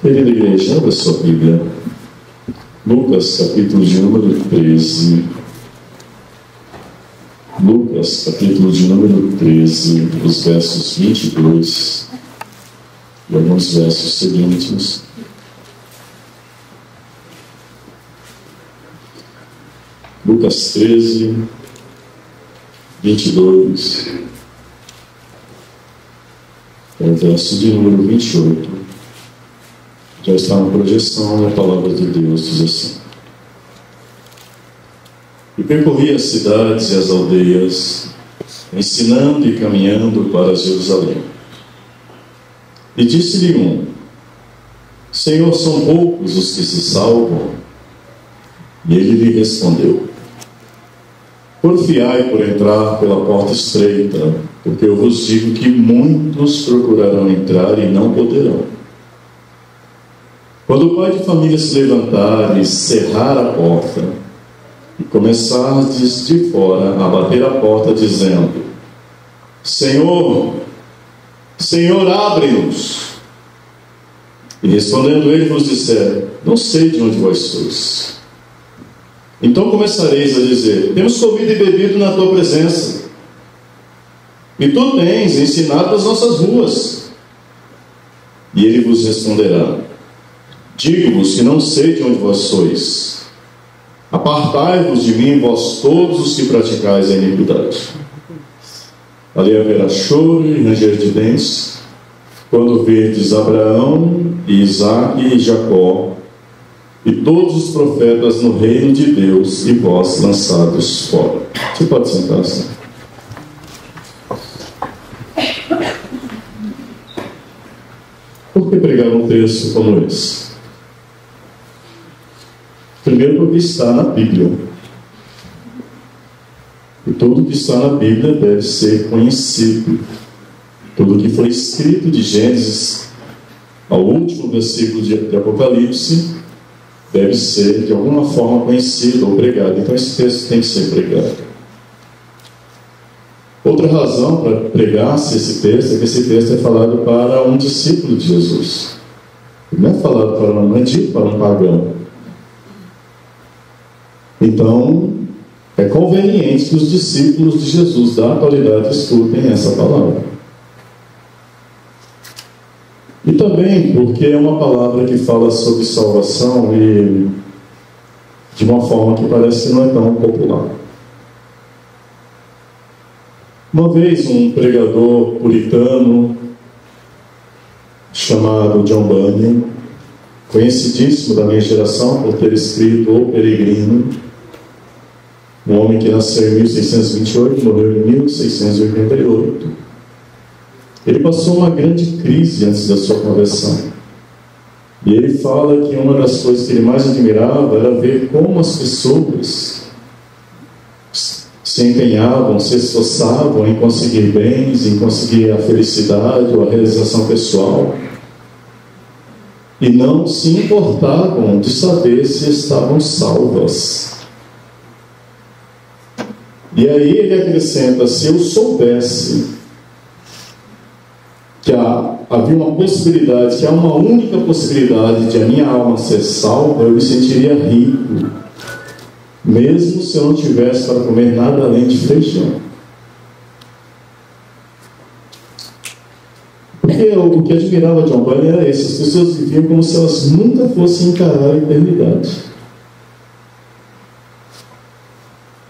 Querida igreja, abra sua Bíblia. Lucas, capítulo de número 13. Lucas, capítulo de número 13, os versos 22 e alguns versos seguintes. Lucas 13, 22, o verso de número 28. Já está na projeção e a palavra de Deus diz assim: E percorria as cidades e as aldeias, ensinando e caminhando para Jerusalém. E disse-lhe um: Senhor, são poucos os que se salvam? E ele lhe respondeu: Porfiai por entrar pela porta estreita, porque eu vos digo que muitos procurarão entrar e não poderão. Quando o pai de família se levantar e cerrar a porta, e começardes de fora a bater a porta, dizendo: Senhor, Senhor, abre-nos. E respondendo ele vos disser: Não sei de onde vós sois. Então começareis a dizer: Temos comido e bebido na tua presença, e tu tens ensinado nas nossas ruas. E ele vos responderá: Digo-vos que não sei de onde vós sois. Apartai-vos de mim, vós todos os que praticais a iniquidade. Ali haverá choro e ranger de dentes, quando verdes Abraão, e Isaque e Jacó, e todos os profetas no reino de Deus, e vós lançados fora. Você pode sentar-se. Por que pregar um texto como esse? Primeiro, porque está na Bíblia. E tudo que está na Bíblia deve ser conhecido. Tudo que foi escrito de Gênesis ao último versículo de Apocalipse deve ser de alguma forma conhecido ou pregado. Então esse texto tem que ser pregado. Outra razão para pregar-se esse texto é que esse texto é falado para um discípulo de Jesus. Não é falado para não é dito para um pagão. Então, é conveniente que os discípulos de Jesus da atualidade escutem essa palavra. E também porque é uma palavra que fala sobre salvação e de uma forma que parece que não é tão popular. Uma vez um pregador puritano chamado John Bunyan, conhecidíssimo da minha geração por ter escrito O Peregrino, um homem que nasceu em 1628 e morreu em 1688. Ele passou uma grande crise antes da sua conversão. E ele fala que uma das coisas que ele mais admirava era ver como as pessoas se empenhavam, se esforçavam em conseguir bens, em conseguir a felicidade ou a realização pessoal, e não se importavam de saber se estavam salvas. E aí ele acrescenta: se eu soubesse que havia uma possibilidade, que há uma única possibilidade de a minha alma ser salva, eu me sentiria rico, mesmo se eu não tivesse para comer nada além de feijão. Porque o que admirava John Bunyan era isso: as pessoas viviam como se elas nunca fossem encarar a eternidade.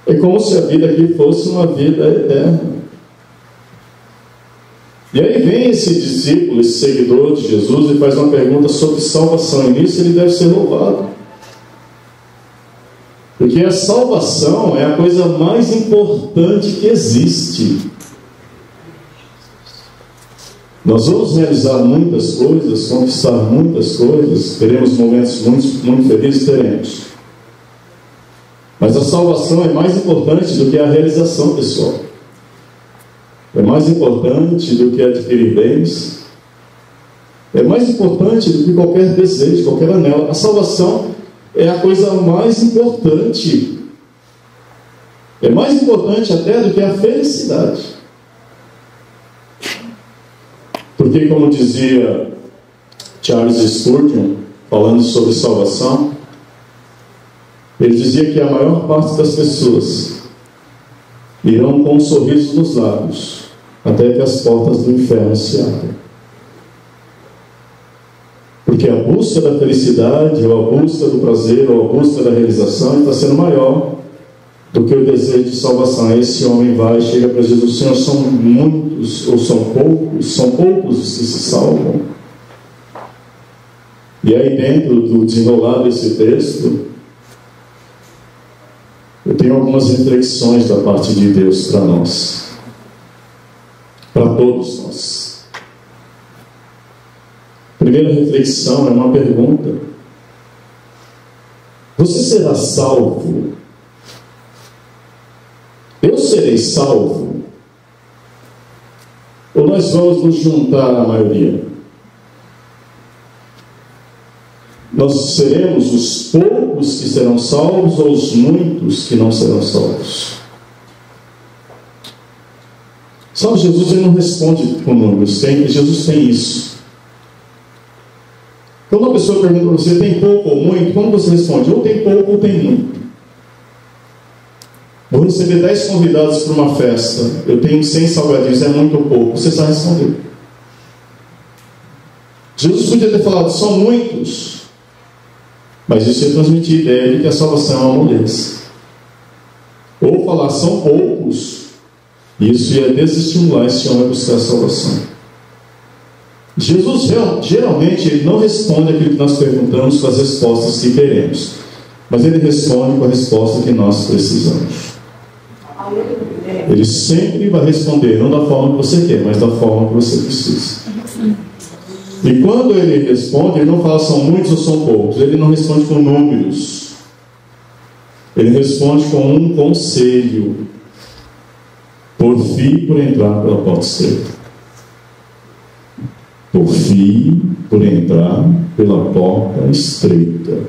É como se a vida aqui fosse uma vida eterna. E aí vem esse discípulo, esse seguidor de Jesus, e faz uma pergunta sobre salvação. E nisso ele deve ser louvado. Porque a salvação é a coisa mais importante que existe. Nós vamos realizar muitas coisas, conquistar muitas coisas, teremos momentos muito felizes, teremos. Mas a salvação é mais importante do que a realização pessoal. É mais importante do que adquirir bens. É mais importante do que qualquer desejo, qualquer anelo. A salvação é a coisa mais importante. É mais importante até do que a felicidade. Porque, como dizia Charles Spurgeon, falando sobre salvação, ele dizia que a maior parte das pessoas irão com um sorriso nos lábios até que as portas do inferno se abram. Porque a busca da felicidade, ou a busca do prazer, ou a busca da realização está sendo maior do que o desejo de salvação. Aí esse homem vai e chega para Jesus: Senhor, são muitos ou são poucos? São poucos os que se salvam. E aí, dentro do desenrolar desse texto, eu tenho algumas reflexões da parte de Deus para nós, para todos nós. Primeira reflexão é uma pergunta: você será salvo? Eu serei salvo? Ou nós vamos nos juntar à maioria? Nós seremos os poucos que serão salvos ou os muitos que não serão salvos? Sabe, Jesus ele não responde com números. Jesus tem isso. Quando uma pessoa pergunta para você, tem pouco ou muito? Como você responde? Ou tem pouco ou tem muito. Vou receber 10 convidados para uma festa, eu tenho 100 salgadinhos, é muito ou pouco? Você está respondendo. Jesus podia ter falado, são muitos, mas isso ia transmitir a ideia de que a salvação é uma moleza. Ou falar, são poucos, isso ia desestimular esse homem a buscar a salvação. Jesus geralmente ele não responde aquilo que nós perguntamos com as respostas que queremos, mas ele responde com a resposta que nós precisamos. Ele sempre vai responder, não da forma que você quer, mas da forma que você precisa. E quando ele responde, ele não fala são muitos ou são poucos. Ele não responde com números. Ele responde com um conselho: porfie por entrar pela porta estreita. Porfie por entrar pela porta estreita.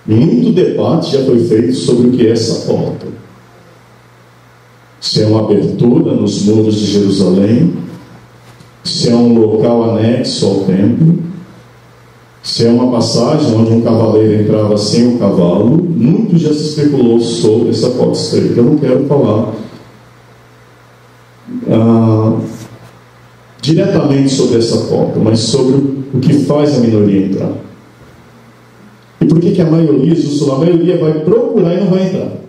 Muito debate já foi feito sobre o que é essa porta. Se é uma abertura nos muros de Jerusalém, se é um local anexo ao templo, se é uma passagem onde um cavaleiro entrava sem o cavalo. Muito já se especulou sobre essa porta estreita. Eu não quero falar diretamente sobre essa porta, mas sobre o que faz a minoria entrar. E por que a maioria, a maioria vai procurar e não vai entrar?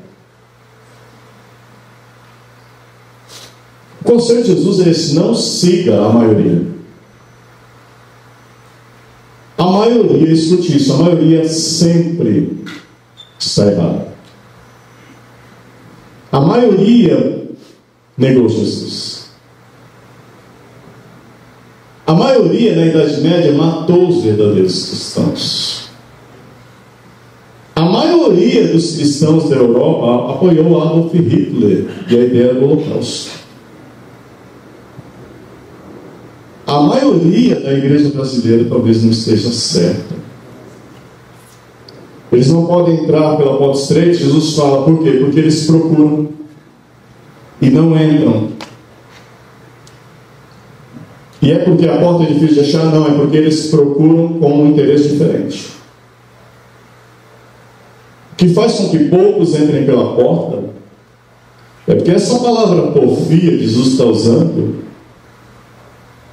O conselho de Jesus é esse: não siga a maioria. A maioria, escute isso, a maioria sempre está errada. A maioria negou Jesus. A maioria na Idade Média matou os verdadeiros cristãos. A maioria dos cristãos da Europa apoiou Adolf Hitler e a ideia do Holocausto. A maioria da igreja brasileira talvez não esteja certa. Eles não podem entrar pela porta estreita. Jesus fala, por quê? Porque eles procuram e não entram. E é porque a porta é difícil de achar? Não, é porque eles procuram com um interesse diferente. O que faz com que poucos entrem pela porta é porque essa palavra porfia que Jesus está usando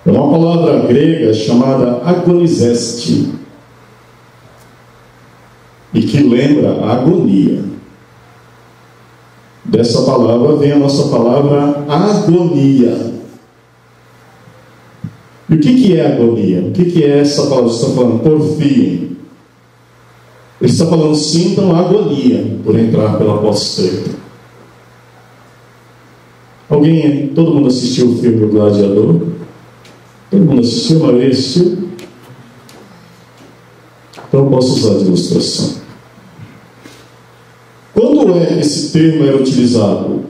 é uma palavra grega chamada agonizeste, e que lembra a agonia. Dessa palavra vem a nossa palavra agonia. E o que é agonia? O que é essa palavra? Você está falando porfiem. Ele está falando sintam agonia por entrar pela porta estreita. Todo mundo assistiu o filme O Gladiador? Todo mundo assistiu? Maria assistiu? Então eu posso usar de ilustração. Quando esse termo era utilizado,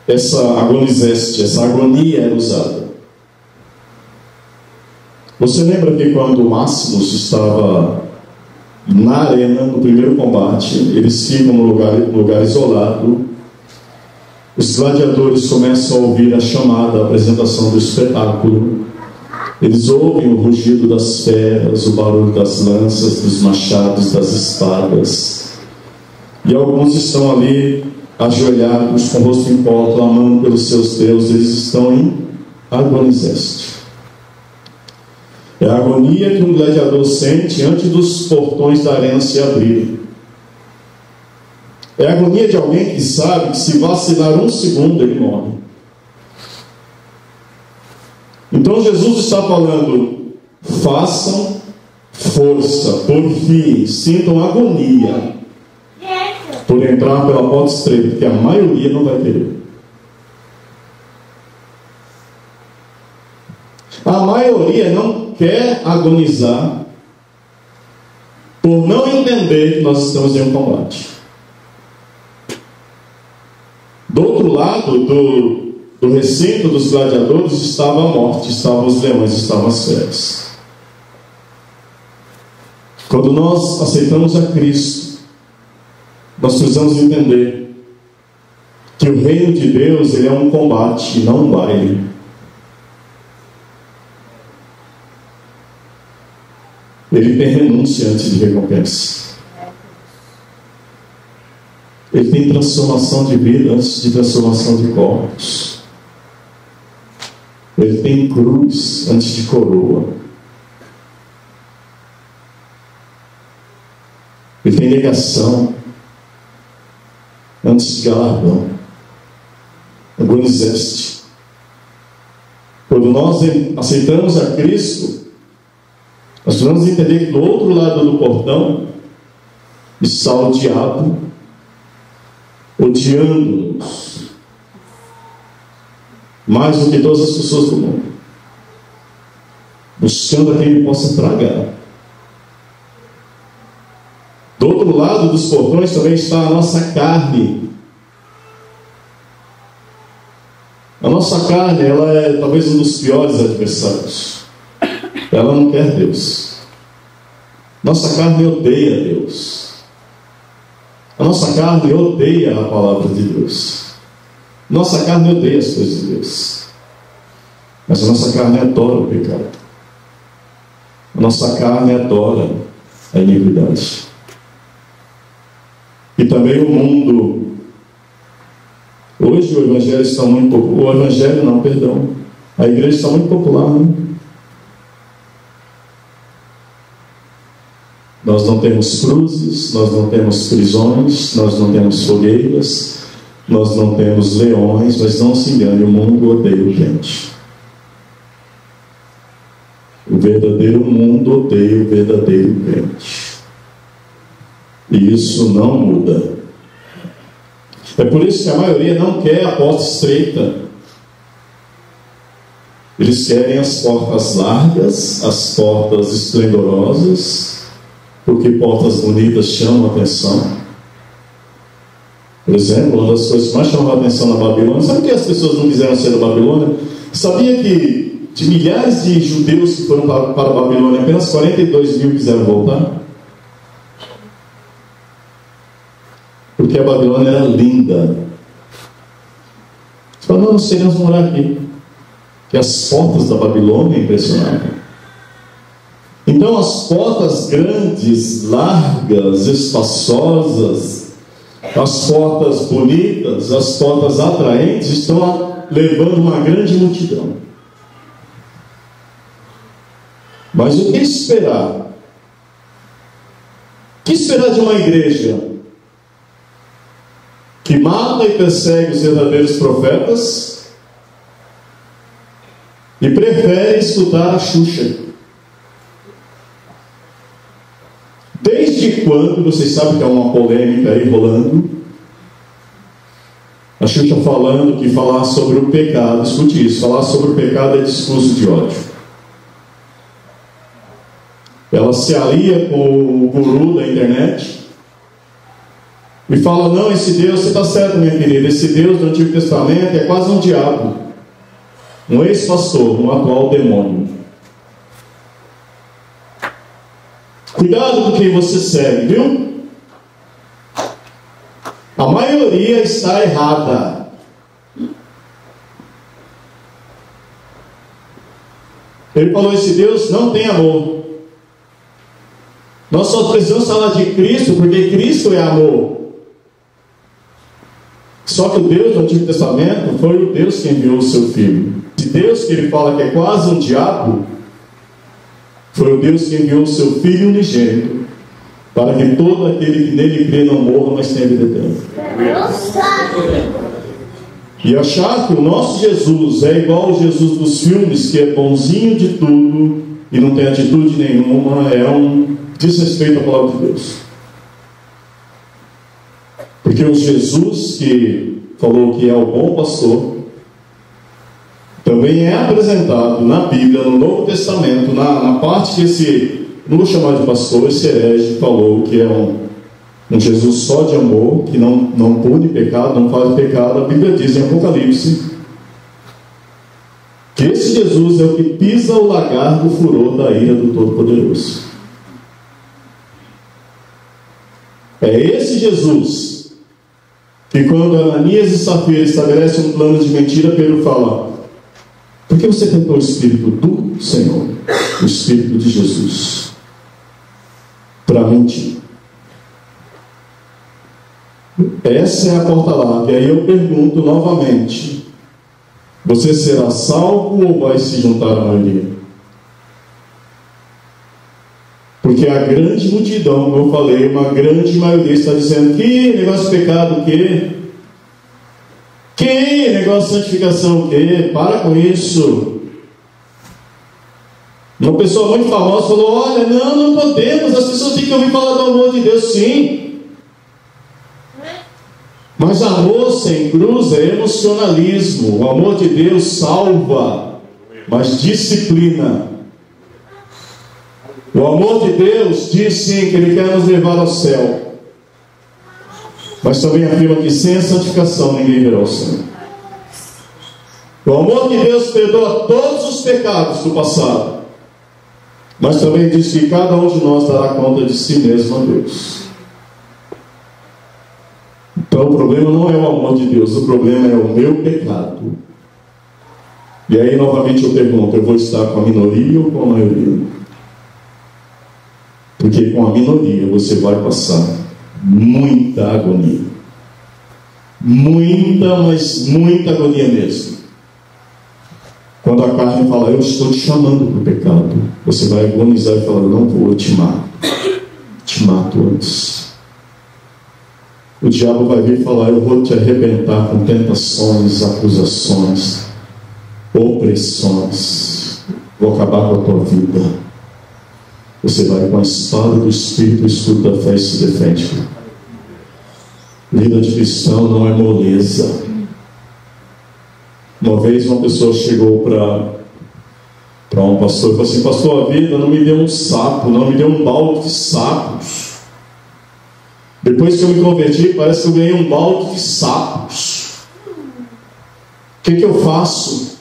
essa agonizeste, essa agonia era usada. Você lembra que quando Máximos estava na arena, no primeiro combate, eles ficam no lugar isolado, os gladiadores começam a ouvir a chamada, a apresentação do espetáculo, Eles ouvem o rugido das feras, o barulho das lanças, dos machados, das espadas. E alguns estão ali ajoelhados, com o rosto em pó, clamando pelos seus deuses. Eles estão em agonizeste. É a agonia que um gladiador sente antes dos portões da arena se abrirem. É a agonia de alguém que sabe que se vacilar um segundo ele morre. Então Jesus está falando: façam força, porfiem, sintam agonia por entrar pela porta estreita, porque a maioria não vai querer. A maioria não quer agonizar por não entender que nós estamos em um combate. Do outro lado do recinto dos gladiadores estava a morte, estavam os leões, estavam as feras. Quando nós aceitamos a Cristo, nós precisamos entender que o reino de Deus, ele é um combate e não um baile. Ele tem renúncia antes de recompensa. Ele tem transformação de vida antes de transformação de corpos. Ele tem cruz antes de coroa. Ele tem negação antes de galardão. Agonizeste. Quando nós aceitamos a Cristo, nós precisamos entender que do outro lado do portão está o diabo odiando-nos mais do que todas as pessoas do mundo, buscando a quem ele possa tragar. Do outro lado dos portões também está a nossa carne. A nossa carne, ela é talvez um dos piores adversários. Ela não quer Deus. Nossa carne odeia Deus. A nossa carne odeia a palavra de Deus. Nossa carne odeia as coisas de Deus. Mas a nossa carne adora o pecado. A nossa carne adora a iniquidade. E também o mundo. Hoje o evangelho está muito popular. O evangelho não, perdão. A igreja está muito popular, né? Nós não temos cruzes, nós não temos prisões, nós não temos fogueiras, nós não temos leões, mas não se engane, o mundo odeia o crente. O verdadeiro mundo odeia o verdadeiro crente. E isso não muda. É por isso que a maioria não quer a porta estreita. Eles querem as portas largas, as portas esplendorosas, porque portas bonitas chamam a atenção. Por exemplo, uma das coisas que mais chamam a atenção na Babilônia, sabe que as pessoas não quiseram ser da Babilônia? Sabia que de milhares de judeus que foram para a Babilônia, apenas 42 mil quiseram voltar? Porque a Babilônia era linda. Você fala: não, nós queremos morar aqui. Que as portas da Babilônia impressionavam. Então as portas grandes, largas, espaçosas, as portas bonitas, as portas atraentes estão levando uma grande multidão. Mas o que esperar? O que esperar de uma igreja que mata e persegue os verdadeiros profetas e prefere escutar a Xuxa? Desde quando, vocês sabem que há uma polêmica aí rolando, a Xuxa falando que falar sobre o pecado, escute isso, falar sobre o pecado é discurso de ódio. Ela se alia com o guru da internet e fala: não, esse Deus, você está certo, minha querida, esse Deus do Antigo Testamento é quase um diabo, um ex-pastor, um atual demônio. Cuidado com quem você segue, viu? A maioria está errada. Ele falou: esse Deus não tem amor. Nós só precisamos falar de Cristo, porque Cristo é amor. Só que o Deus do Antigo Testamento foi o Deus que enviou o seu Filho. Esse Deus que ele fala que é quase um diabo, foi o Deus que enviou o seu Filho unigênito, para que todo aquele que nele crê não morra, mas tenha vida eterna. E achar que o nosso Jesus é igual ao Jesus dos filmes, que é bonzinho de tudo e não tem atitude nenhuma, é um desrespeito à palavra de Deus. Porque o Jesus que falou que é o bom pastor também é apresentado na Bíblia, no Novo Testamento, na parte que esse, não vou chamar de pastor, esse herege falou que é um Jesus só de amor, que não pune pecado, não faz pecado. A Bíblia diz em Apocalipse que esse Jesus é o que pisa o lagar do furor da ira do Todo-Poderoso. É esse Jesus que, quando Ananias e Safira estabelecem um plano de mentira, Pedro fala: por que você tentou o Espírito do Senhor, o Espírito de Jesus, para mentir? Essa é a porta larga. E aí eu pergunto novamente: você será salvo ou vai se juntar à maioria? Porque a grande multidão, como eu falei, uma grande maioria está dizendo: que negócio de pecado, o quê? Que negócio de santificação, o quê? Para com isso. Uma pessoa muito famosa falou: olha, não podemos, as pessoas têm que ouvir falar do amor de Deus, sim. Mas amor sem cruz é emocionalismo. O amor de Deus salva, mas disciplina. O amor de Deus diz sim que Ele quer nos levar ao céu, mas também afirma que sem a santificação ninguém verá o céu. O amor de Deus perdoa todos os pecados do passado, mas também diz que cada um de nós dará conta de si mesmo a Deus. Então o problema não é o amor de Deus, o problema é o meu pecado. E aí novamente eu pergunto: eu vou estar com a minoria ou com a maioria? Porque com a minoria você vai passar muita agonia. Muita, mas muita agonia mesmo. Quando a carne fala: eu estou te chamando para o pecado, você vai agonizar e falar: eu não vou, eu te mato. Te mato antes. O diabo vai vir e falar: eu vou te arrebentar com tentações, acusações, opressões. Vou acabar com a tua vida. Você vai com a espada do Espírito, o escudo da fé, e se defende. Vida de cristão não é moleza. Uma vez uma pessoa chegou para um pastor e falou assim: pastor, a vida não me deu um sapo, não me deu um balde de sapos. Depois que eu me converti, parece que eu ganhei um balde de sapos. O que eu faço?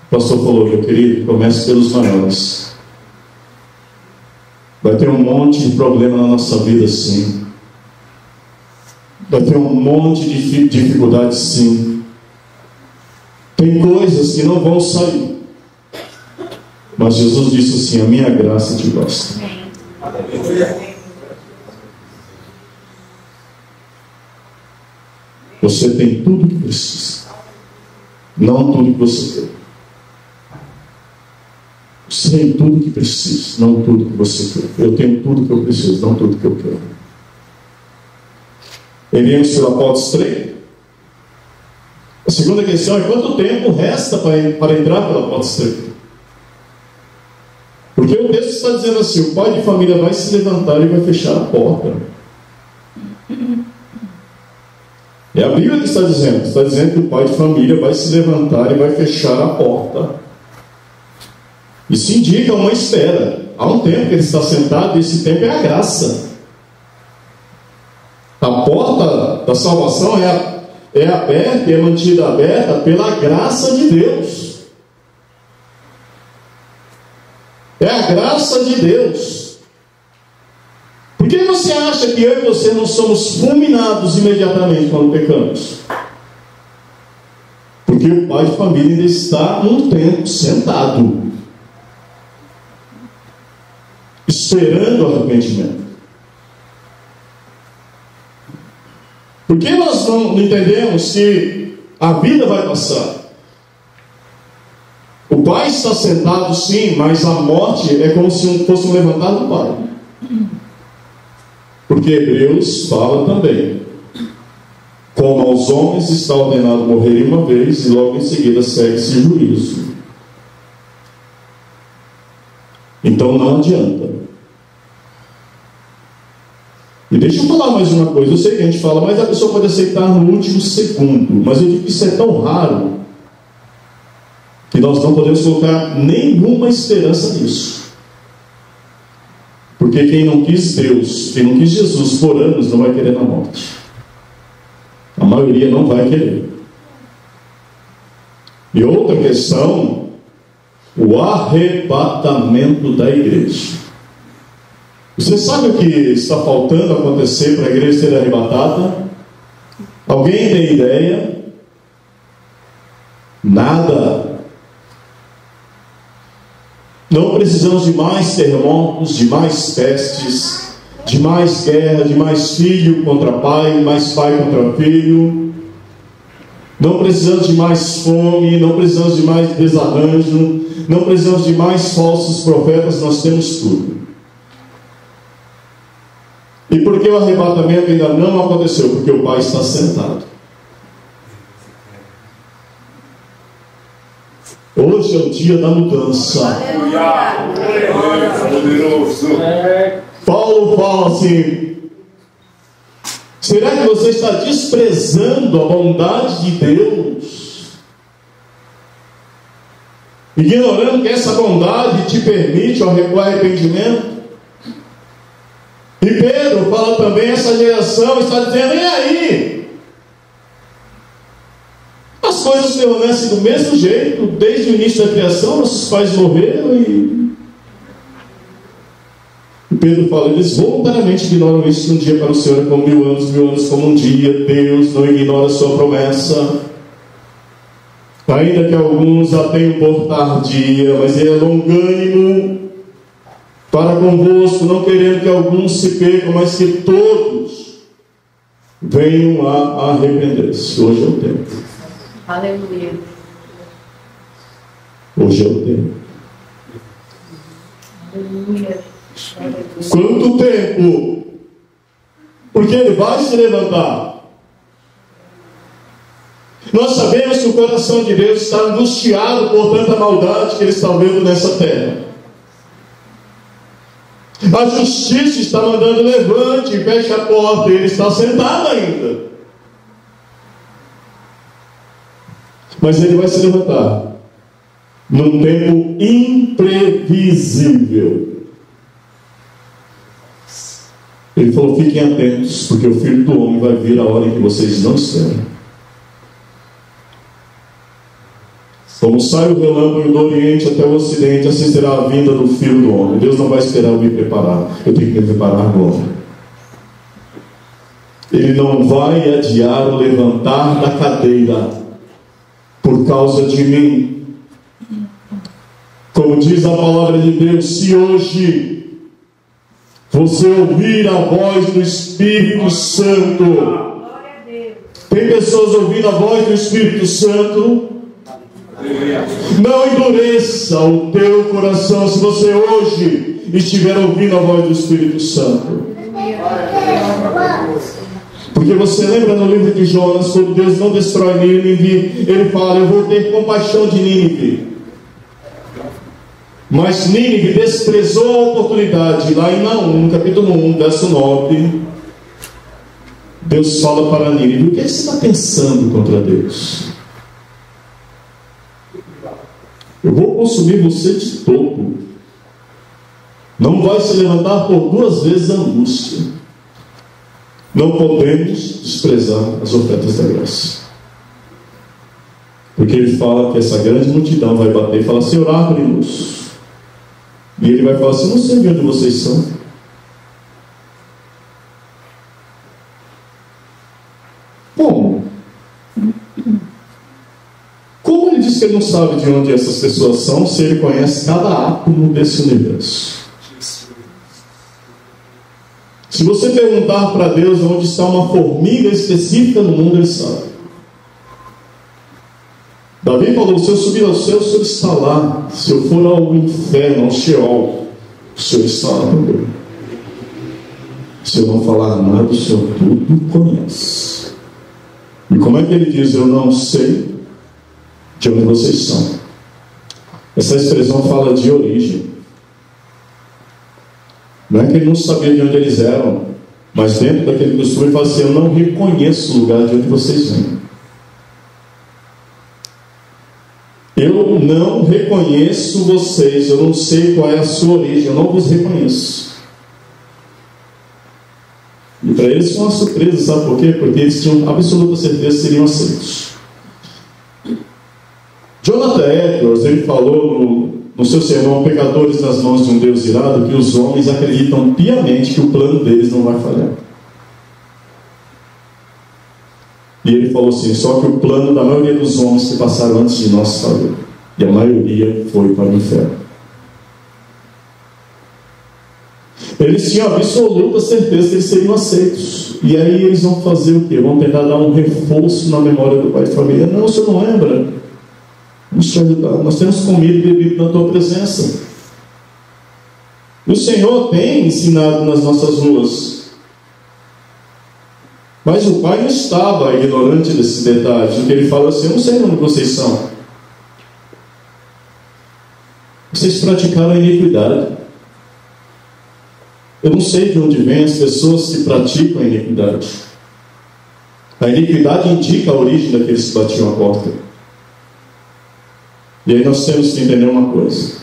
O pastor falou: meu querido, comece pelos maiores. Vai ter um monte de problema na nossa vida, sim. Vai ter um monte de dificuldades, sim. Tem coisas que não vão sair. Mas Jesus disse assim: a minha graça te basta. Você tem tudo o que precisa, não tudo que você quer. Você tem tudo o que precisa, não tudo que você quer. Eu tenho tudo que eu preciso, não tudo que eu quero. Iremos pela porta estreita. A segunda questão é: quanto tempo resta para entrar pela porta estreita? Porque o texto está dizendo assim: o pai de família vai se levantar e vai fechar a porta. É a Bíblia que está dizendo que o pai de família vai se levantar e vai fechar a porta. Isso indica uma espera. Há um tempo que ele está sentado, e esse tempo é a graça. A porta da salvação é aberta e é mantida aberta pela graça de Deus. É a graça de Deus. Por que você acha que eu e você não somos fulminados imediatamente quando pecamos? Porque o pai de família ainda está um tempo sentado. esperando arrependimento. Por que nós não entendemos que a vida vai passar? O Pai está sentado, sim, mas a morte é como se fosse um levantar do Pai. Porque Hebreus fala também: como aos homens está ordenado morrer uma vez, e logo em seguida segue-se juízo. Então não adianta. E deixa eu falar mais uma coisa. Eu sei que a gente fala, mas a pessoa pode aceitar no último segundo. Mas eu digo que isso é tão raro que nós não podemos colocar nenhuma esperança nisso. Porque quem não quis Deus, quem não quis Jesus por anos, não vai querer na morte. A maioria não vai querer. E outra questão, o arrebatamento da igreja. Você sabe o que está faltando acontecer para a igreja ser arrebatada? Alguém tem ideia? Nada. Não precisamos de mais terremotos, de mais pestes, de mais guerra, de mais filho contra pai, mais pai contra filho. Não precisamos de mais fome, não precisamos de mais desarranjo, não precisamos de mais falsos profetas, nós temos tudo. E por que o arrebatamento ainda não aconteceu? Porque o Pai está sentado. Hoje é o dia da mudança. Paulo fala assim: será que você está desprezando a bondade de Deus? Ignorando que essa bondade te permite o arrependimento? E Pedro fala também: essa geração está dizendo, e aí? As coisas permanecem do mesmo jeito, desde o início da criação, nossos pais morreram e Pedro fala: eles voluntariamente ignoram isso. Um dia para o Senhor é como 1000 anos como um dia. Deus não ignora a sua promessa, ainda que alguns a tenham por tardia, mas Ele é longânimo para convosco, não querendo que alguns se percam, mas que todos venham a arrepender-se. Hoje é o tempo. Aleluia. Hoje é o tempo. Aleluia. Quanto tempo? Porque Ele vai se levantar. Nós sabemos que o coração de Deus está angustiado por tanta maldade que Ele está vendo nessa terra. A justiça está mandando: levante e feche a porta. Ele está sentado ainda. Mas Ele vai se levantar num tempo imprevisível. Ele falou: fiquem atentos, porque o Filho do Homem vai vir a hora em que vocês não esperam. Como sai o relâmpago do Oriente até o Ocidente, assim será a vinda do Filho do Homem. Deus não vai esperar eu me preparar. Eu tenho que me preparar agora. Ele não vai adiar o levantar da cadeira por causa de mim. Como diz a palavra de Deus: se hoje você ouvir a voz do Espírito Santo, tem pessoas ouvindo a voz do Espírito Santo, não endureça o teu coração. Se você hoje estiver ouvindo a voz do Espírito Santo, porque você lembra no livro de Jonas, quando Deus não destrói Nínive, Ele fala: eu vou ter compaixão de Nínive. Mas Nínive desprezou a oportunidade. Lá em Naum, no capítulo 1, verso 9, Deus fala para Nínive: o que você está pensando contra Deus? Eu vou consumir você de todo. Não vai se levantar por 2 vezes a angústia. Não podemos desprezar as ofertas da graça. Porque Ele fala que essa grande multidão vai bater e falar: Senhor, abre-nos. E Ele vai falar assim: não sei de onde vocês são. Como Ele diz que Ele não sabe de onde essas pessoas são, se Ele conhece cada átomo desse universo? Se você perguntar para Deus onde está uma formiga específica no mundo, Ele sabe. Davi falou: se eu subir ao céu, o Senhor está lá. Se eu for ao inferno, ao Sheol, o Senhor está lá também. Se eu não falar nada, o Senhor tudo conhece. E como é que Ele diz: eu não sei de onde vocês são? Essa expressão fala de origem. Não é que Ele não sabia de onde eles eram, mas dentro daquele costume Ele fala assim: eu não reconheço o lugar de onde vocês vêm. Eu não reconheço vocês, eu não sei qual é a sua origem, eu não vos reconheço. E para eles foi uma surpresa, sabe por quê? Porque eles tinham absoluta certeza que seriam aceitos. Jonathan Edwards, ele falou no seu sermão Pecadores nas mãos de um Deus irado, que os homens acreditam piamente que o plano deles não vai falhar. E ele falou assim: só que o plano da maioria dos homens que passaram antes de nós falhou, e a maioria foi para o inferno. Eles tinham absoluta certeza que eles seriam aceitos. E aí eles vão fazer o quê? Vão tentar dar um reforço na memória do pai de família. Não, o senhor não lembra? Vamos te ajudar. Nós temos comido e bebido na tua presença. O Senhor tem ensinado nas nossas ruas. Mas o pai não estava ignorante desses detalhes. Porque ele fala assim: eu não sei onde vocês são. Vocês praticaram a iniquidade. Eu não sei de onde vêm as pessoas que praticam a iniquidade. A iniquidade indica a origem daqueles que batiam a porta. E aí nós temos que entender uma coisa.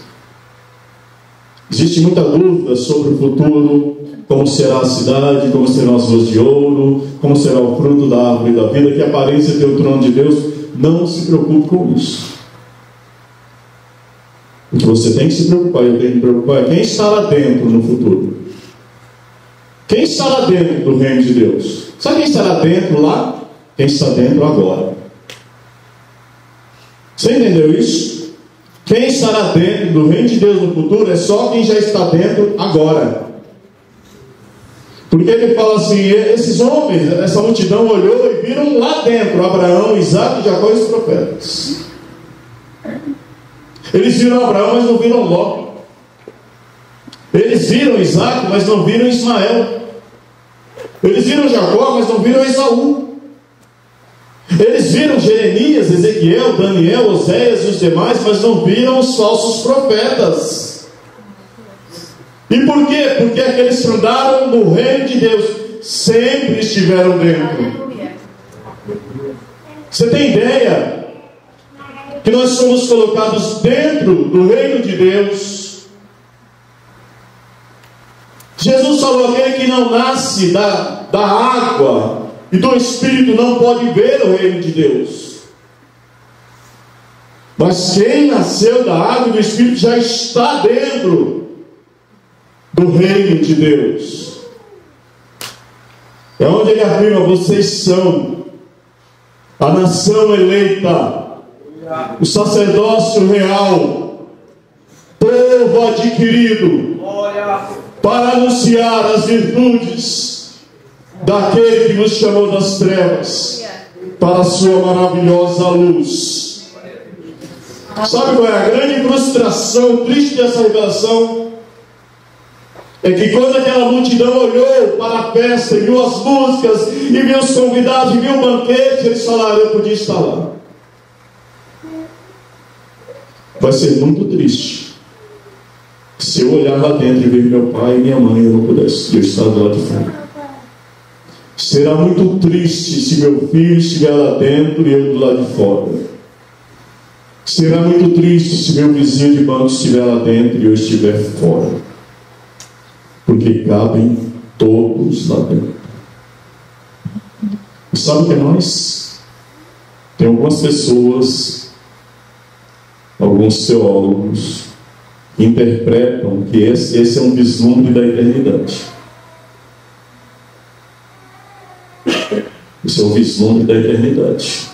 Existe muita dúvida sobre o futuro, como será a cidade, como serão as ruas de ouro, como será o fruto da árvore da vida, que aparência ter o trono de Deus. Não se preocupe com isso. O que você tem que se preocupar, eu tenho que me preocupar, é quem estará dentro no futuro. Quem estará dentro do reino de Deus? Sabe quem estará dentro lá? Quem está dentro agora. Você entendeu isso? Quem estará dentro do reino de Deus no futuro é só quem já está dentro agora. Porque ele fala assim: esses homens, essa multidão olhou e viram lá dentro Abraão, Isaac, Jacó e os profetas. Eles viram Abraão, mas não viram Ló. Eles viram Isaac, mas não viram Ismael. Eles viram Jacó, mas não viram Esaú. Eles viram Jeremias, Ezequiel, Daniel, Oséias e os demais, mas não viram os falsos profetas. E por quê? Porque aqueles que andaram no reino de Deus sempre estiveram dentro. Você tem ideia que nós somos colocados dentro do reino de Deus? Jesus falou: aquele que não nasce da água e do Espírito não pode ver o reino de Deus. Mas quem nasceu da água e do Espírito já está dentro do reino de Deus. É onde ele afirma: vocês são a nação eleita, o sacerdócio real, povo adquirido, para anunciar as virtudes daquele que nos chamou das trevas para a sua maravilhosa luz. Sabe qual é a grande frustração triste dessa revelação? É que quando aquela multidão olhou para a festa, e viu as músicas, e viu os convidados, e viu o banquete, eles falaram: eu podia estar lá. Vai ser muito triste se eu olhar lá dentro e ver meu pai e minha mãe e eu não pudesse, eu estar do lado de fora. Será muito triste se meu filho estiver lá dentro e eu do lado de fora. Será muito triste se meu vizinho de banco estiver lá dentro e eu estiver fora. Porque cabem todos lá dentro. E sabe o que é mais? Tem algumas pessoas, alguns teólogos, que interpretam que esse é um vislumbre da eternidade. Esse é um vislumbre da eternidade.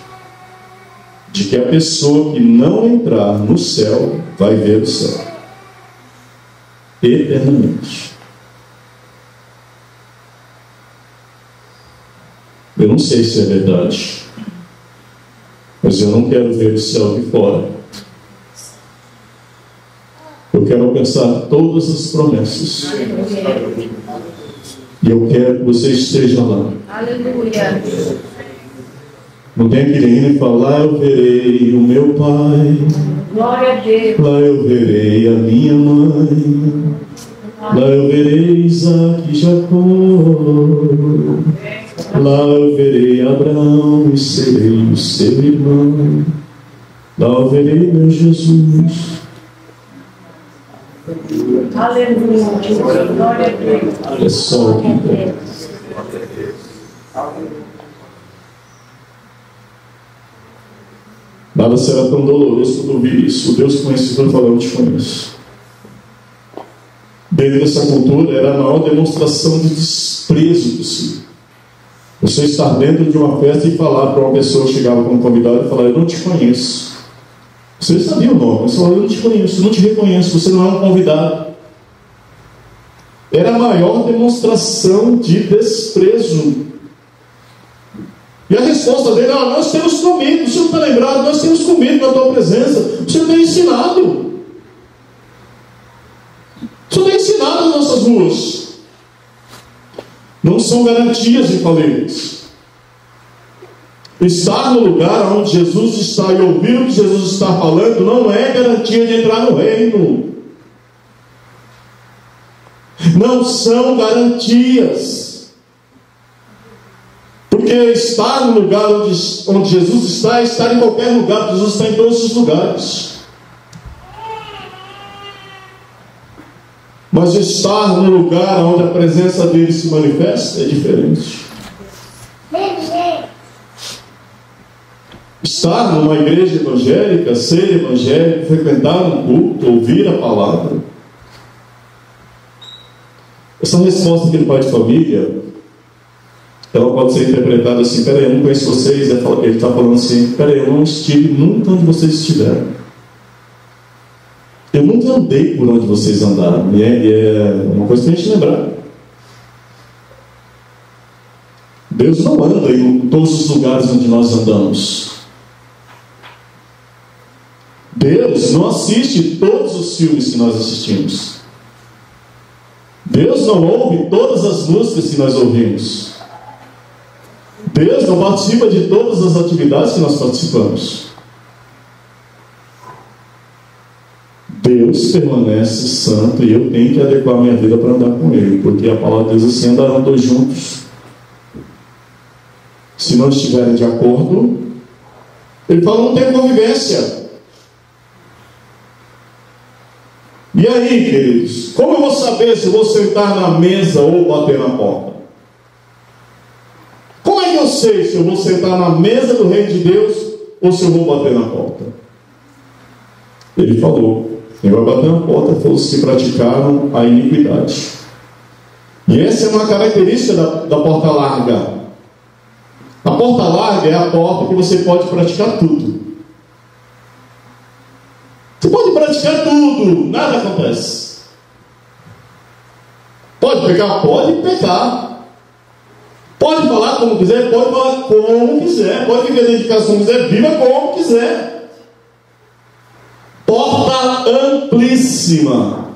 De que a pessoa que não entrar no céu vai ver o céu eternamente. Eu não sei se é verdade, mas eu não quero ver o céu de fora. Eu quero alcançar todas as promessas. E eu quero que você esteja lá. Aleluia. Não tem aquele hino e falar: lá eu verei o meu pai, Glória a Deus. lá eu verei a minha mãe, lá eu verei Isaac e Jacó, lá eu verei Abraão e serei o seu irmão, lá eu verei meu Jesus. Aleluia. Glória a Deus. É só o que importa. Nada será tão doloroso quando ouvir isso. O Deus conhecido falou: eu te conheço. Dentro dessa cultura era a maior demonstração de desprezo possível. Você estar dentro de uma festa e falar para uma pessoa que chegava como convidado e falar: eu não te conheço. Você sabia o nome, você falou: eu não te conheço, eu não te reconheço, você não é um convidado. Era a maior demonstração de desprezo. E a resposta dele: nós temos comido. O senhor está lembrado? Nós temos comido na tua presença. O senhor tem ensinado. O senhor tem ensinado nas nossas ruas. Não são garantias infalíveis. Estar no lugar onde Jesus está e ouvir o que Jesus está falando não é garantia de entrar no reino. Não são garantias. Porque estar no lugar onde Jesus está é estar em qualquer lugar. Jesus está em todos os lugares. Mas estar no lugar onde a presença dele se manifesta é diferente. Estar numa igreja evangélica, ser evangélico, frequentar um culto, ouvir a palavra. Essa resposta aqui do pai de família, ela pode ser interpretada assim: peraí, eu não conheço vocês. Ele está falando assim: peraí, eu não estive nunca onde vocês estiveram. Eu nunca andei por onde vocês andaram. E é uma coisa para a gente lembrar. Deus não anda em todos os lugares onde nós andamos. Deus não assiste todos os filmes que nós assistimos. Deus não ouve todas as músicas que nós ouvimos. Deus não participa de todas as atividades que nós participamos. Deus permanece santo e eu tenho que adequar minha vida para andar com Ele, porque a palavra de Deus assim: andarão dois juntos. Se não estiverem de acordo, Ele fala: não tem convivência. E aí, queridos, como eu vou saber se eu vou sentar na mesa ou bater na porta? Como é que eu sei se eu vou sentar na mesa do reino de Deus ou se eu vou bater na porta? Ele falou: quem vai bater na porta foram os que praticaram a iniquidade. E essa é uma característica da porta larga. A porta larga é a porta que você pode praticar tudo. Você pode praticar tudo, nada acontece. Pode pecar? Pode pecar. Pode falar como quiser? Pode falar como quiser. Pode viver dentro de casa como quiser? Viva como quiser. Porta amplíssima.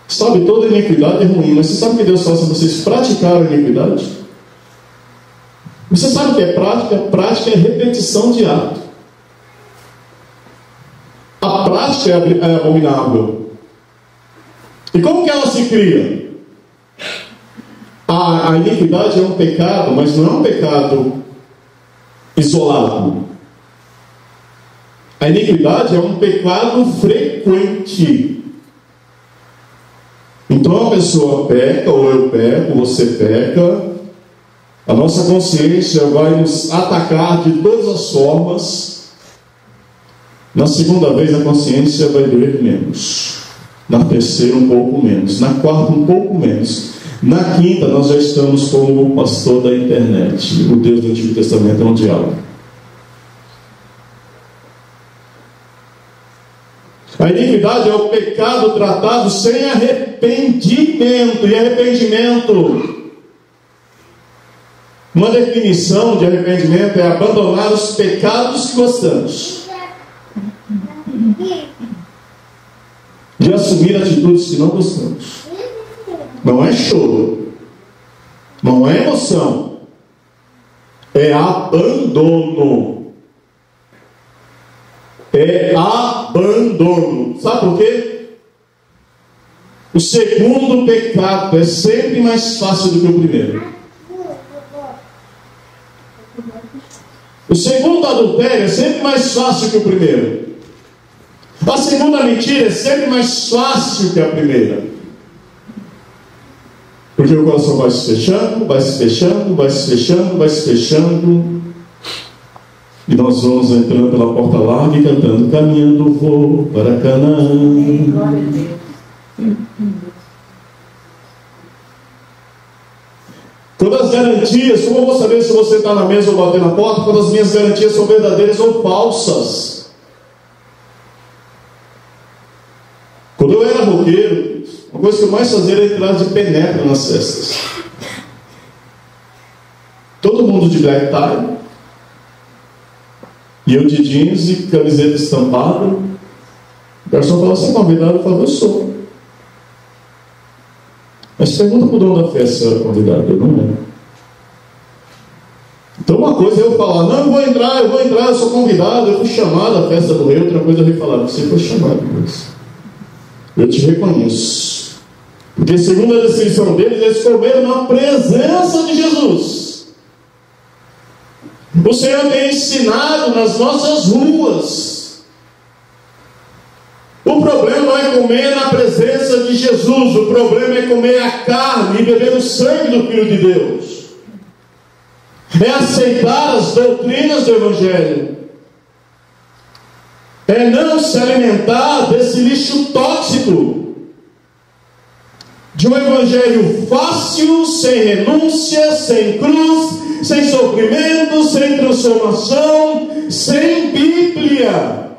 Sabe, toda iniquidade é ruim, mas você sabe o que Deus faz se vocês praticarem a iniquidade? Você sabe o que é prática? Prática é repetição de ato. A prática é abominável. E como que ela se cria? A iniquidade é um pecado, mas não é um pecado isolado. A iniquidade é um pecado frequente. Então a pessoa peca, ou eu peco, você peca. A nossa consciência vai nos atacar de todas as formas. Na segunda vez a consciência vai doer menos. Na terceira um pouco menos. Na quarta um pouco menos. Na quinta nós já estamos como o pastor da internet. O Deus do Antigo Testamento é um diabo. A iniquidade é o pecado tratado sem arrependimento. E arrependimento, uma definição de arrependimento é abandonar os pecados que gostamos e assumir atitudes que não gostamos. Não é choro, não é emoção, é abandono. É abandono. Sabe por quê? O segundo pecado é sempre mais fácil do que o primeiro. O segundo adultério é sempre mais fácil que o primeiro. A segunda mentira é sempre mais fácil que a primeira. Porque o coração vai se fechando, vai se fechando, vai se fechando, vai se fechando. E nós vamos entrando pela porta larga e cantando: caminhando vou para Canaã. Glória a Deus. Quando as garantias, como eu vou saber se você está na mesa ou bater na porta? Quando as minhas garantias são verdadeiras ou falsas. Quando eu era roqueiro, uma coisa que eu mais fazia era entrar de penetra nas festas. Todo mundo de black tie, e eu de jeans e camiseta estampada. O garçom falava: você é convidado? Eu falava: eu sou. Mas pergunta para o dono da festa se eu era convidado. Eu não era. Então uma coisa é eu falar: não, eu vou entrar, eu sou convidado, eu fui chamado à festa do rei. Outra coisa é eu falar: você foi chamado, mas eu te reconheço. Porque segundo a descrição deles, eles comeram na presença de Jesus. O Senhor tem ensinado nas nossas ruas. O problema não é comer na presença de Jesus. O problema é comer a carne e beber o sangue do Filho de Deus. É aceitar as doutrinas do Evangelho. É não se alimentar desse lixo tóxico. De um Evangelho fácil, sem renúncia, sem cruz, sem sofrimento, sem transformação, sem Bíblia.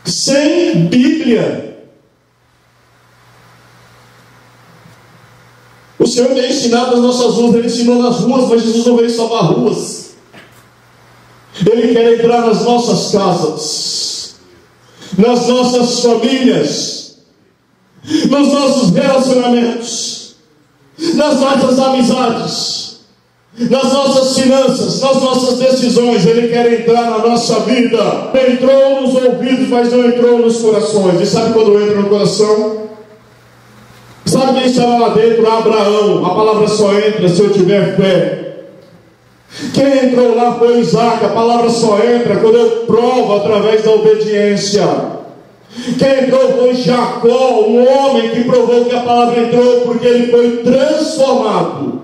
Sem Bíblia. O Senhor tem ensinado nas nossas ruas, Ele ensinou nas ruas, mas Jesus não veio salvar ruas. Ele quer entrar nas nossas casas, nas nossas famílias, nos nossos relacionamentos, nas nossas amizades, nas nossas finanças, nas nossas decisões. Ele quer entrar na nossa vida. Entrou nos ouvidos, mas não entrou nos corações. E sabe quando entra no coração? Sabe quem estava lá dentro? Abraão. A palavra só entra se eu tiver fé. Quem entrou lá foi Isaac. A palavra só entra quando eu provo através da obediência. Quem entrou foi Jacó, um homem que provou que a palavra entrou porque ele foi transformado.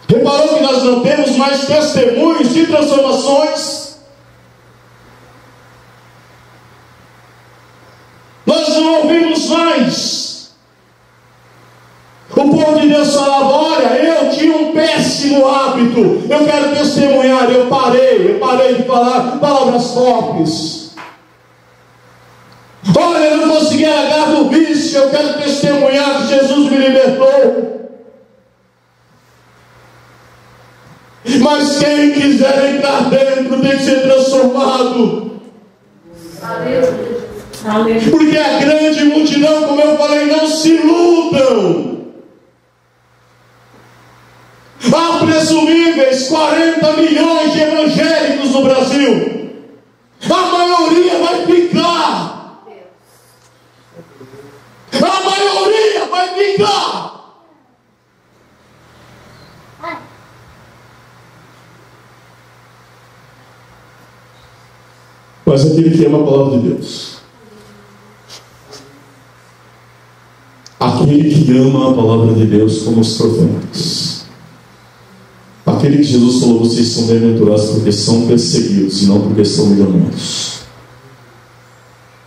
Reparou que nós não temos mais testemunhos de transformações? Nós não ouvimos mais. O povo de Deus falava: olha, eu tinha um péssimo hábito, eu quero testemunhar. Eu parei de falar palavras fortes. Olha, eu não consegui largar do vício, eu quero testemunhar que Jesus me libertou. Mas quem quiser entrar dentro tem que ser transformado. Porque a grande multidão, como eu falei, não se iludam. Há presumíveis 40 milhões de evangélicos no Brasil. A maioria vai ficar. A maioria vai ficar. Mas aquele que ama a palavra de Deus, aquele que ama a palavra de Deus como os profetas, aquele que Jesus falou: vocês são bem-aventurados porque são perseguidos e não porque são milionários.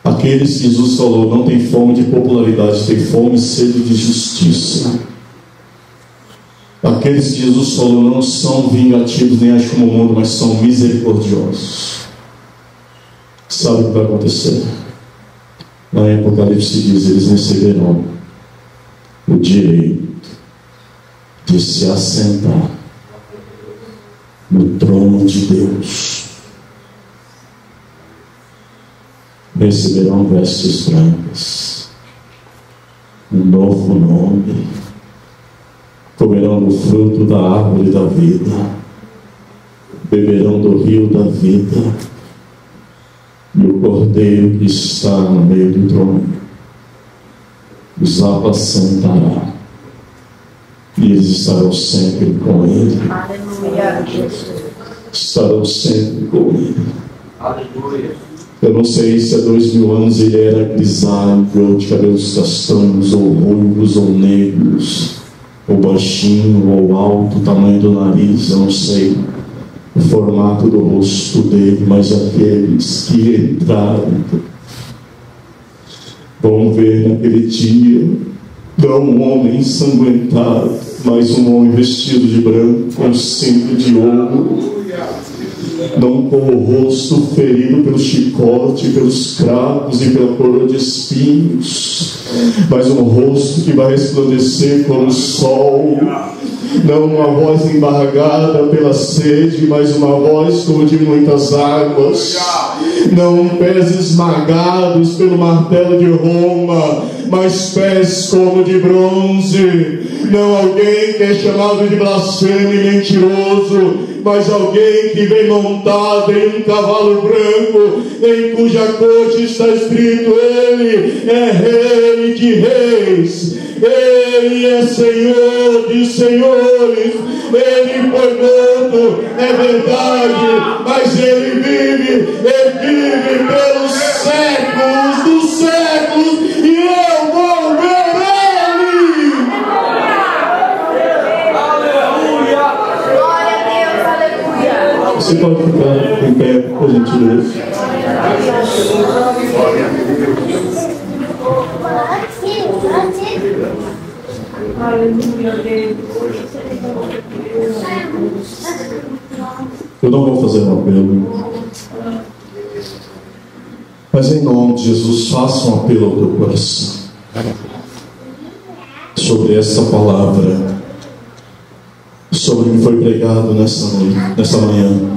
Aqueles que Jesus falou: não tem fome de popularidade, tem fome e sede de justiça. Aqueles que Jesus falou não são vingativos nem agem como o mundo, mas são misericordiosos. Sabe o que vai acontecer? Lá em Apocalipse diz: eles receberão o direito de se assentar no trono de Deus. Receberão vestes brancas, um novo nome, comerão do fruto da árvore da vida, beberão do rio da vida, e o Cordeiro que está no meio do trono os apacentará, e eles estarão sempre com Ele. Aleluia. Estarão sempre com Ele. Aleluia. Eu não sei se há 2000 anos ele era grisalho, ou de cabelos castanhos, ou ruivos, ou negros, ou baixinho, ou alto, o tamanho do nariz, eu não sei o formato do rosto dele, mas aqueles que entraram vão ver naquele dia não um homem ensanguentado, mas um homem vestido de branco, com cinto de ouro, não com o rosto ferido pelo chicote, pelos cravos e pela coroa de espinhos, mas um rosto que vai resplandecer como o sol. Não uma voz embargada pela sede, mas uma voz como de muitas águas. Não pés esmagados pelo martelo de Roma, mas pés como de bronze. Não alguém que é chamado de blasfemo e mentiroso, mas alguém que vem montado em um cavalo branco, em cuja coxa está escrito: Ele é Rei de Reis, Ele é Senhor de Senhores. Ele foi morto, é verdade, mas Ele vive pelos séculos dos séculos, e eu vou ver Ele. Aleluia. Glória a Deus, aleluia. Você pode ficar em pé, por gentileza. Eu não vou fazer um apelo, mas em nome de Jesus, faça um apelo ao teu coração sobre essa palavra, sobre o que foi pregado nessa manhã.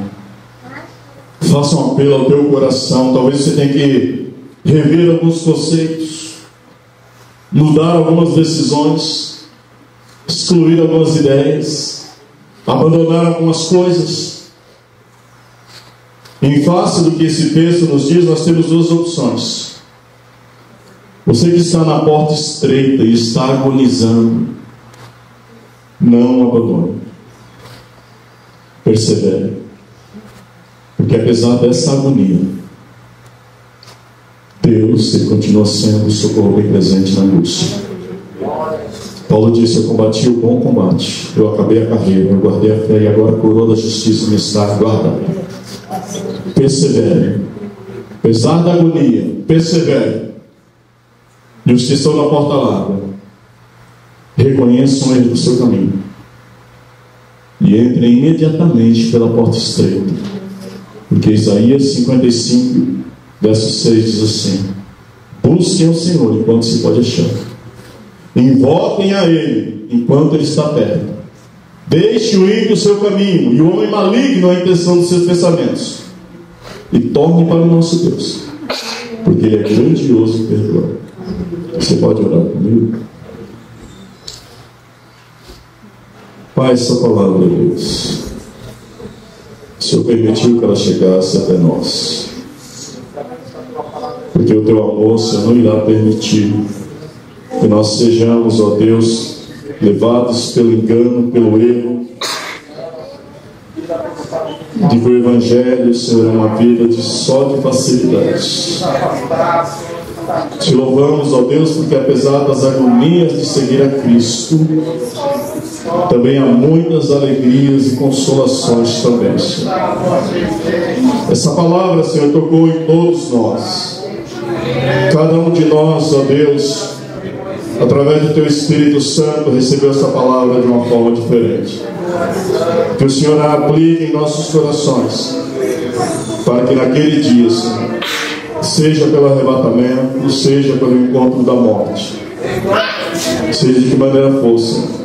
Faça um apelo ao teu coração. Talvez você tenha que rever alguns conceitos, mudar algumas decisões, excluir algumas ideias, abandonar algumas coisas. Em face do que esse texto nos diz, nós temos duas opções. Você que está na porta estreita e está agonizando, não abandone, persevere, porque apesar dessa agonia, Deus continua sendo o socorro bem presente na angústia. Paulo disse: eu combati o bom combate, eu acabei a carreira, eu guardei a fé, e agora a coroa da justiça me está guardada. Persevere, apesar da agonia, persevere. E os que estão na porta larga, reconheçam ele do seu caminho e entrem imediatamente pela porta estreita, porque Isaías 55, verso 6 diz assim: busquem o Senhor enquanto se pode achar, invoquem a Ele enquanto Ele está perto. Deixe o ímpio o seu caminho e o homem maligno a intenção dos seus pensamentos, e torne para o nosso Deus, porque Ele é grandioso em perdoar. Você pode orar comigo? Pai, essa palavra, Deus, o Senhor permitiu que ela chegasse até nós, porque o Teu amor, Senhor, não irá permitir que nós sejamos, ó Deus, levados pelo engano, pelo erro, de que o Evangelho, Senhor, é uma vida só de facilidades. Te louvamos, ó Deus, porque apesar das agonias de seguir a Cristo, também há muitas alegrias e consolações também, Senhor. Essa palavra, Senhor, tocou em todos nós. Cada um de nós, ó Deus, através do Teu Espírito Santo, recebeu essa palavra de uma forma diferente. Que o Senhor a aplique em nossos corações, para que naquele dia, Senhor, seja pelo arrebatamento, seja pelo encontro da morte, seja de que maneira for, Senhor,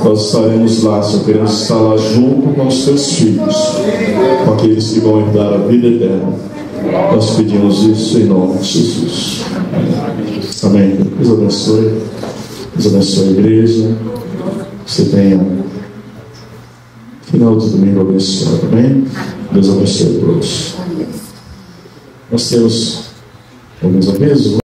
nós estaremos lá, Senhor, queremos estar lá junto com os Teus filhos, com aqueles que vão herdar a vida eterna. Nós pedimos isso em nome de Jesus. Amém. Deus abençoe. Deus abençoe a igreja. Você tenha final de domingo abençoado. Amém. Deus abençoe a todos. Nós temos alguns avisos.